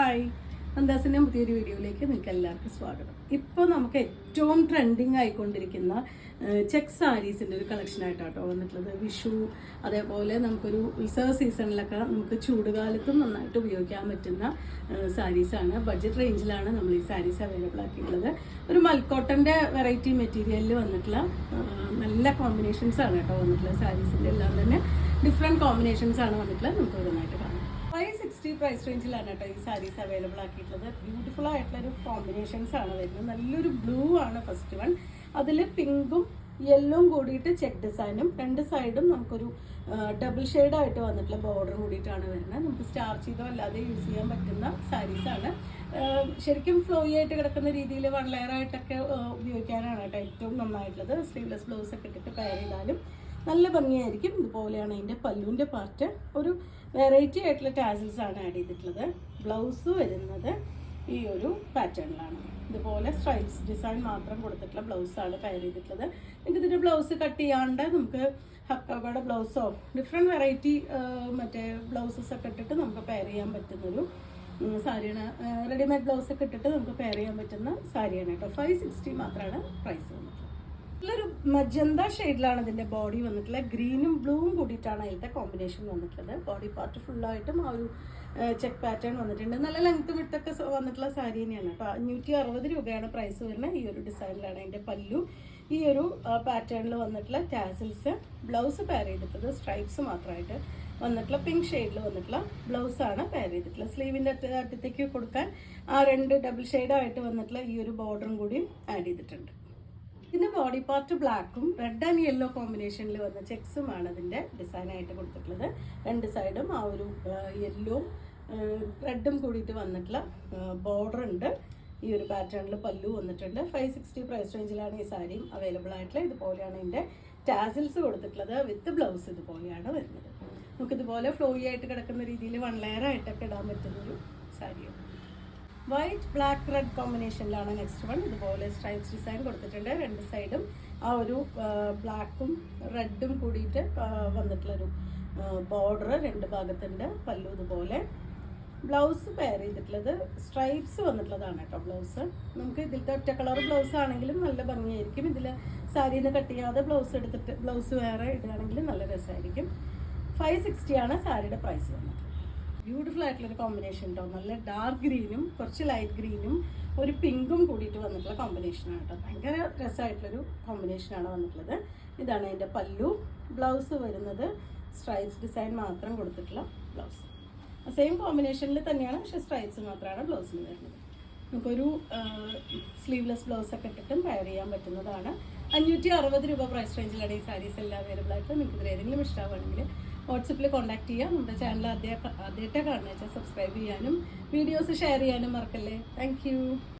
Hi, നന്ദാസിൻ്റെ പുതിയൊരു വീഡിയോയിലേക്ക് നിങ്ങൾക്ക് എല്ലാവർക്കും സ്വാഗതം. ഇപ്പോൾ നമുക്ക് ഏറ്റവും ട്രെൻഡിങ് ആയിക്കൊണ്ടിരിക്കുന്ന ചെക്ക് സാരീസിൻ്റെ ഒരു കളക്ഷനായിട്ടാട്ടോ വന്നിട്ടുള്ളത്. വിഷു അതേപോലെ നമുക്കൊരു ഉത്സവ സീസണിലൊക്കെ നമുക്ക് ചൂടുകാലത്തും നന്നായിട്ട് ഉപയോഗിക്കാൻ പറ്റുന്ന സാരീസാണ്. ബഡ്ജറ്റ് റേഞ്ചിലാണ് നമ്മൾ ഈ സാരീസ് അവൈലബിൾ ആക്കിയിട്ടുള്ളത്. ഒരു മൽക്കോട്ടൻ്റെ വെറൈറ്റി മെറ്റീരിയലിൽ വന്നിട്ടുള്ള നല്ല കോമ്പിനേഷൻസ് ആണ് കേട്ടോ വന്നിട്ടുള്ളത്. സാരീസിൻ്റെ എല്ലാം തന്നെ ഡിഫറെൻറ്റ് കോമ്പിനേഷൻസ് ആണ് വന്നിട്ടുള്ളത്. നമുക്ക് ഓരോന്നായിട്ട് കാണാം. 560 പ്രൈസ് റേഞ്ചിലാണ് കേട്ടോ ഈ സാരീസ് അവൈലബിൾ ആക്കിയിട്ടുള്ളത്. ബ്യൂട്ടിഫുൾ ആയിട്ടുള്ളൊരു കോമ്പിനേഷൻസ് ആണ് വരുന്നത്. നല്ലൊരു ബ്ലൂ ആണ് ഫസ്റ്റ് വൺ, അതിൽ പിങ്കും യെല്ലോയും കൂടിയിട്ട് ചെക്ക് ഡിസൈനും രണ്ട് സൈഡും നമുക്കൊരു ഡബിൾ ഷെയ്ഡായിട്ട് വന്നിട്ടുള്ള ബോർഡറും കൂടിയിട്ടാണ് വരുന്നത്. നമുക്ക് സ്റ്റാർച്ച് ചെയ്തോ അല്ലാതെ യൂസ് ചെയ്യാൻ പറ്റുന്ന സാരീസാണ്. ശരിക്കും ഫ്ലോയി ആയിട്ട് കിടക്കുന്ന രീതിയിൽ വൺ ലെയർ ആയിട്ടൊക്കെ ഉപയോഗിക്കാനാണ് കേട്ടോ ഏറ്റവും നന്നായിട്ടുള്ളത്. സ്ലീവ്ലെസ് ബ്ലൗസ് ഒക്കെ ഇട്ടിട്ട് പെയർ ചെയ്താലും നല്ല ഭംഗിയായിരിക്കും. ഇതുപോലെയാണ് അതിൻ്റെ പല്ലുവിൻ്റെ പാർട്ട്. ഒരു വെറൈറ്റി ആയിട്ടുള്ള ടാസിൽസ് ആണ് ആഡ് ചെയ്തിട്ടുള്ളത്. ബ്ലൗസ് വരുന്നത് ഈ ഒരു പാറ്റേണിലാണ്. ഇതുപോലെ സ്ട്രൈപ്സ് ഡിസൈൻ മാത്രം കൊടുത്തിട്ടുള്ള ബ്ലൗസാണ് പെയർ ചെയ്തിട്ടുള്ളത്. നിങ്ങൾക്ക് ഇതിൻ്റെ ബ്ലൗസ് കട്ട് ചെയ്യാണ്ട് നമുക്ക് ഹക്കബയുടെ ബ്ലൗസോ ഡിഫറെൻറ്റ് വെറൈറ്റി മറ്റേ ബ്ലൗസസ് ഒക്കെ ഇട്ടിട്ട് നമുക്ക് പെയർ ചെയ്യാൻ പറ്റുന്നൊരു സാരിയാണ്. റെഡിമെയ്ഡ് ബ്ലൗസ് ഒക്കെ ഇട്ടിട്ട് നമുക്ക് പെയർ ചെയ്യാൻ പറ്റുന്ന സാരിയാണ് കേട്ടോ. 560 മാത്രമാണ് പ്രൈസ് വന്നിട്ടുള്ളത്. നല്ലൊരു മജന്ത ഷെയ്ഡിലാണ് ഇതിൻ്റെ ബോഡി വന്നിട്ടുള്ളത്. ഗ്രീനും ബ്ലൂവും കൂടിയിട്ടാണ് അതിലത്തെ കോമ്പിനേഷൻ വന്നിട്ടുള്ളത്. ബോഡി പാർട്ട് ഫുള്ളായിട്ടും ആ ഒരു ചെക്ക് പാറ്റേൺ വന്നിട്ടുണ്ട്. നല്ല ലെങ്ത് വിട്ടൊക്കെ വന്നിട്ടുള്ള സാരി തന്നെയാണ് കേട്ടോ. 560 രൂപയാണ് പ്രൈസ് വരുന്നത്. ഈ ഒരു ഡിസൈനിലാണ് അതിൻ്റെ പല്ലു. ഈ ഒരു പാറ്റേണിൽ വന്നിട്ടുള്ള ടാസിൽസ്, ബ്ലൗസ് പെയർ ചെയ്തിട്ടുള്ളത് സ്ട്രൈപ്സ് മാത്രമായിട്ട് വന്നിട്ടുള്ള പിങ്ക് ഷെയ്ഡിൽ വന്നിട്ടുള്ള ബ്ലൗസാണ് പെയർ ചെയ്തിട്ടുള്ളത്. സ്ലീവിൻ്റെ അറ്റത്തേക്ക് കൊടുക്കാൻ ആ രണ്ട് ഡബിൾ ഷെയ്ഡായിട്ട് വന്നിട്ടുള്ള ഈ ഒരു ബോർഡറും കൂടിയും ആഡ് ചെയ്തിട്ടുണ്ട്. ഇതിൻ്റെ ബോഡി പാർട്ട് ബ്ലാക്കും റെഡ് ആൻഡ് യെല്ലോ കോമ്പിനേഷനിൽ വന്ന ചെക്സുമാണ് അതിൻ്റെ ഡിസൈനായിട്ട് കൊടുത്തിട്ടുള്ളത്. രണ്ട് സൈഡും ആ ഒരു യെല്ലോ റെഡും കൂടിയിട്ട് വന്നിട്ടുള്ള ബോർഡർ ഉണ്ട്. ഈ ഒരു പാറ്റേണിൽ പല്ലു വന്നിട്ടുണ്ട്. 560 പ്രൈസ് റേഞ്ചിലാണ് ഈ സാരിയും അവൈലബിൾ ആയിട്ടുള്ളത്. ഇതുപോലെയാണ് ഇതിൻ്റെ ടാസിൽസ് കൊടുത്തിട്ടുള്ളത്. വിത്ത് ബ്ലൗസ് ഇതുപോലെയാണ് വരുന്നത്. നമുക്കിതുപോലെ ഫ്ലോയി ആയിട്ട് കിടക്കുന്ന രീതിയിൽ വൺ ലെയർ ആയിട്ടൊക്കെ ഇടാൻ പറ്റുന്നൊരു സാരിയാണ്. വൈറ്റ് ബ്ലാക്ക് റെഡ് കോമ്പിനേഷനിലാണ് നെക്സ്റ്റ് വൺ. ഇതുപോലെ സ്ട്രൈപ്സ് ഡിസൈൻ കൊടുത്തിട്ടുണ്ട്. രണ്ട് സൈഡും ആ ഒരു ബ്ലാക്കും റെഡും കൂടിയിട്ട് വന്നിട്ടുള്ളൊരു ബോർഡർ രണ്ട് ഭാഗത്തുണ്ട്. പല്ലു ഇതുപോലെ. ബ്ലൗസ് പെയർ ചെയ്തിട്ടുള്ളത് സ്ട്രൈപ്സ് വന്നിട്ടുള്ളതാണ് കേട്ടോ ബ്ലൗസ്. നമുക്ക് ഇതിലത്തെ ഒറ്റ കളർ ബ്ലൗസ് ആണെങ്കിലും നല്ല ഭംഗിയായിരിക്കും. ഇതിൽ സാരിയിൽ നിന്ന് കട്ട് ചെയ്യാതെ ബ്ലൗസ് എടുത്തിട്ട് ബ്ലൗസ് വേറെ ഇടുകയാണെങ്കിൽ നല്ല രസമായിരിക്കും. 560 ആണ് സാരിയുടെ പ്രൈസ് വന്നത്. ബ്യൂട്ടിഫുൾ ആയിട്ടുള്ളൊരു കോമ്പിനേഷൻ കേട്ടോ. നല്ല ഡാർക്ക് ഗ്രീനും കുറച്ച് ലൈറ്റ് ഗ്രീനും ഒരു പിങ്കും കൂടിയിട്ട് വന്നിട്ടുള്ള കോമ്പിനേഷനാണ് കേട്ടോ. ഭയങ്കര രസമായിട്ടുള്ളൊരു കോമ്പിനേഷനാണ് വന്നിട്ടുള്ളത്. ഇതാണ് അതിൻ്റെ പല്ലു. ബ്ലൗസ് വരുന്നത് സ്ട്രൈപ്സ് ഡിസൈൻ മാത്രം കൊടുത്തിട്ടുള്ള ബ്ലൗസ്. സെയിം കോമ്പിനേഷനിൽ തന്നെയാണ്, പക്ഷേ സ്ട്രൈപ്സ് മാത്രമാണ് ബ്ലൗസിന് വരുന്നത്. നമുക്കൊരു സ്ലീവ്ലെസ് ബ്ലൗസൊക്കെ ഇട്ടിട്ടും പെയർ ചെയ്യാൻ പറ്റുന്നതാണ്. 560 രൂപ പ്രൈസ് റേഞ്ചിലാണ് ഈ സാരീസ് എല്ലാം അവൈലബിൾ ആയിട്ട്. നിങ്ങൾക്ക് ഇതിൽ ഏതെങ്കിലും ഇഷ്ടമാണെങ്കിൽ വാട്സപ്പിൽ കോൺടാക്ട് ചെയ്യുക. നമ്മുടെ ചാനൽ ആദ്യമായിട്ടാണ് കാണുന്നത് വെച്ചാൽ സബ്സ്ക്രൈബ് ചെയ്യാനും വീഡിയോസ് ഷെയർ ചെയ്യാനും മറക്കല്ലേ. താങ്ക്